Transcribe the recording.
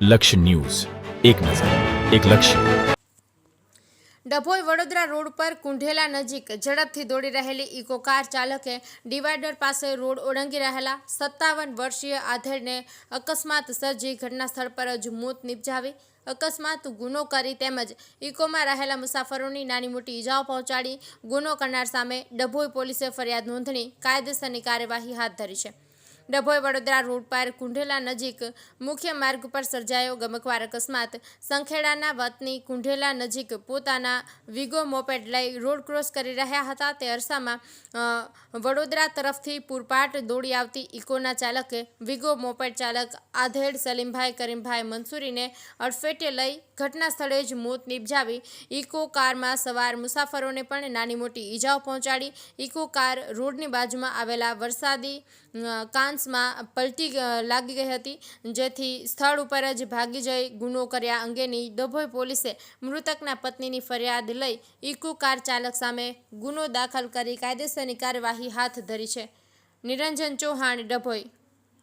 લક્ષ્ય ન્યૂઝ, એક નજર, એક લક્ષ્ય. ડભોઈ વડોદરા રોડ પર કુંઢેલા નજીક ઝડપથી દોડી રહેલી ઇકો કાર ચાલકે ડિવાઈડર પાસે રોડ ઓળંગી રહેલા 57 વર્ષીય આધેડને અકસ્માત સર્જી ઘટના સ્થળ પર જ મોત નિપજાવી અકસ્માત ગુનો કરી તેમજ ઇકોમાં રહેલા મુસાફરોની નાની મોટી ઈજાઓ પહોંચાડી ગુનો કરનાર સામે ડભોઈ પોલીસે ફરિયાદ નોંધણી કાયદેસરની કાર્યવાહી હાથ ધરી છે. ડભોઈ વડોદરા રોડ પર કુંઢેલા નજીક મુખ્ય માર્ગ પર સર્જાયો ગમખ્વાર અકસ્માત. સંખેડાના વતની કુંઢેલા નજીક પોતાના વિગો મોપેડ લઈ રોડ ક્રોસ કરી રહ્યા હતા. તે અરસામાં વડોદરા તરફથી પૂરપાટ દોડી આવતી ઇકોના ચાલકે વિગો મોપેડ ચાલક આધેડ સલીમભાઈ કરીમભાઈ મંસૂરીને અડફેટે લઈ ઘટના સ્થળે જ મોત નિપજાવી ઇકો કારમાં સવાર મુસાફરોને પણ નાની મોટી ઈજાઓ પહોંચાડી. ઇકો કાર રોડની બાજુમાં આવેલા વરસાદી કાંસમાં પલટી લાગી ગઈ હતી, જેથી સ્થળ ઉપર જ ભાગી જઈ ગુનો કર્યા અંગેની ડભોઈ પોલીસે મૃતકના પત્નીની ફરિયાદ લઈ ઇકો કાર ચાલક સામે ગુનો દાખલ કરી કાયદેસરની કાર્યવાહી હાથ ધરી છે. નિરંજન ચૌહાણ, ડભોઈ.